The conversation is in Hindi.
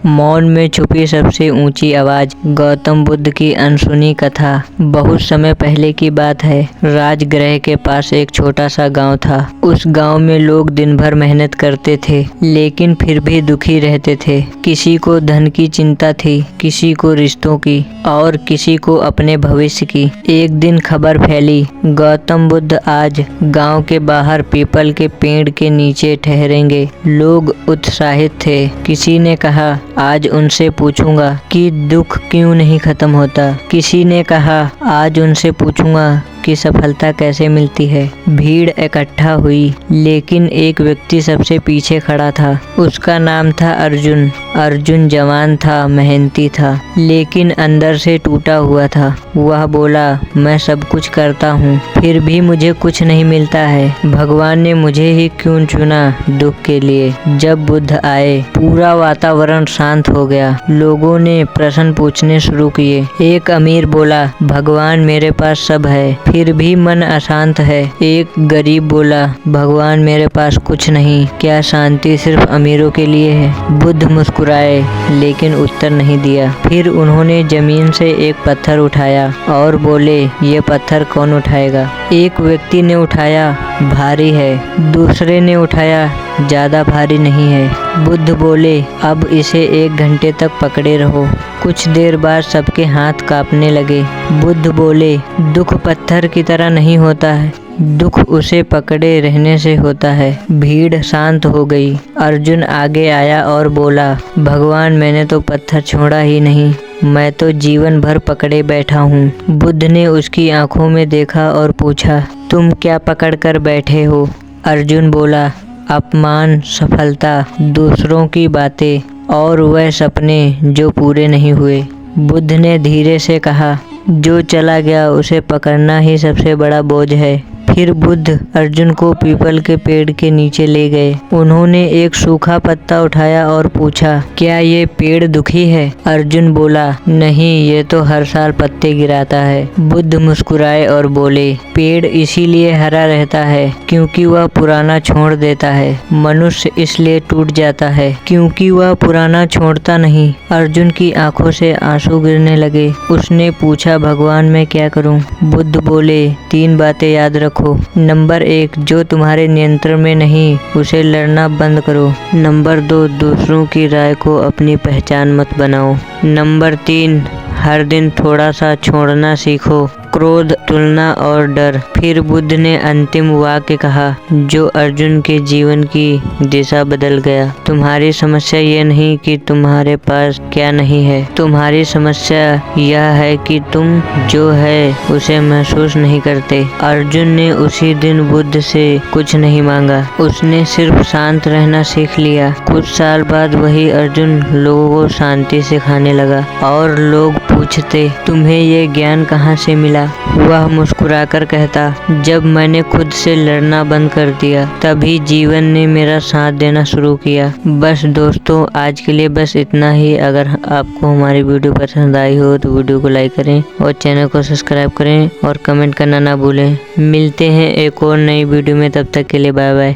मौन में छुपी सबसे ऊंची आवाज। गौतम बुद्ध की अनसुनी कथा। बहुत समय पहले की बात है। राजगृह के पास एक छोटा सा गांव था। उस गांव में लोग दिन भर मेहनत करते थे, लेकिन फिर भी दुखी रहते थे। किसी को धन की चिंता थी, किसी को रिश्तों की और किसी को अपने भविष्य की। एक दिन खबर फैली, गौतम बुद्ध आज गांव के बाहर पीपल के पेड़ के नीचे ठहरेंगे। लोग उत्साहित थे। किसी ने कहा आज उनसे पूछूंगा कि दुख क्यों नहीं खत्म होता। किसी ने कहा आज उनसे पूछूंगा कि सफलता कैसे मिलती है। भीड़ इकट्ठा हुई, लेकिन एक व्यक्ति सबसे पीछे खड़ा था। उसका नाम था अर्जुन। अर्जुन जवान था, मेहनती था, लेकिन अंदर से टूटा हुआ था। वह बोला, मैं सब कुछ करता हूँ, फिर भी मुझे कुछ नहीं मिलता है। भगवान ने मुझे ही क्यों चुना दुख के लिए। जब बुद्ध आए, पूरा वातावरण शांत हो गया। लोगों ने प्रश्न पूछने शुरू किए। एक अमीर बोला, भगवान मेरे पास सब है, फिर भी मन अशांत है। एक गरीब बोला, भगवान मेरे पास कुछ नहीं, क्या शांति सिर्फ अमीरों के लिए है। बुद्ध मुस्कुराए, लेकिन उत्तर नहीं दिया। फिर उन्होंने जमीन से एक पत्थर उठाया और बोले, ये पत्थर कौन उठाएगा। एक व्यक्ति ने उठाया, भारी है। दूसरे ने उठाया, ज्यादा भारी नहीं है। बुद्ध बोले, अब इसे 1 घंटे तक पकड़े रहो। कुछ देर बाद सबके हाथ कांपने लगे। बुद्ध बोले, दुख पत्थर की तरह नहीं होता है, दुख उसे पकड़े रहने से होता है। भीड़ शांत हो गई। अर्जुन आगे आया और बोला, भगवान मैंने तो पत्थर छोड़ा ही नहीं, मैं तो जीवन भर पकड़े बैठा हूँ। बुद्ध ने उसकी आंखों में देखा और पूछा, तुम क्या पकड़ कर बैठे हो। अर्जुन बोला, अपमान, सफलता, दूसरों की बातें और वह सपने जो पूरे नहीं हुए। बुद्ध ने धीरे से कहा, जो चला गया उसे पकड़ना ही सबसे बड़ा बोझ है। फिर बुद्ध अर्जुन को पीपल के पेड़ के नीचे ले गए। उन्होंने एक सूखा पत्ता उठाया और पूछा, क्या ये पेड़ दुखी है। अर्जुन बोला, नहीं, ये तो हर साल पत्ते गिराता है। बुद्ध मुस्कुराए और बोले, पेड़ इसीलिए हरा रहता है क्योंकि वह पुराना छोड़ देता है। मनुष्य इसलिए टूट जाता है क्योंकि वह पुराना छोड़ता नहीं। अर्जुन की आंखों से आंसू गिरने लगे। उसने पूछा, भगवान मैं क्या करूं। बुद्ध बोले, 3 बातें याद रखो। नंबर 1, जो तुम्हारे नियंत्रण में नहीं उसे लड़ना बंद करो। नंबर 2, दूसरों की राय को अपनी पहचान मत बनाओ। नंबर 3, हर दिन थोड़ा सा छोड़ना सीखो, क्रोध, तुलना और डर। फिर बुद्ध ने अंतिम वाक्य कहा, जो अर्जुन के जीवन की दिशा बदल गया। तुम्हारी समस्या ये नहीं कि तुम्हारे पास क्या नहीं है, तुम्हारी समस्या यह है कि तुम जो है उसे महसूस नहीं करते। अर्जुन ने उसी दिन बुद्ध से कुछ नहीं मांगा, उसने सिर्फ शांत रहना सीख लिया। कुछ साल बाद वही अर्जुन लोगों को शांति सिखाने लगा और लोग पूछते, तुम्हें ये ज्ञान कहाँ से मिला। वह मुस्कुराकर कहता, जब मैंने खुद से लड़ना बंद कर दिया, तभी जीवन ने मेरा साथ देना शुरू किया। बस दोस्तों, आज के लिए बस इतना ही। अगर आपको हमारी वीडियो पसंद आई हो तो वीडियो को लाइक करें और चैनल को सब्सक्राइब करें और कमेंट करना ना भूलें। मिलते हैं एक और नई वीडियो में, तब तक के लिए बाय बाय।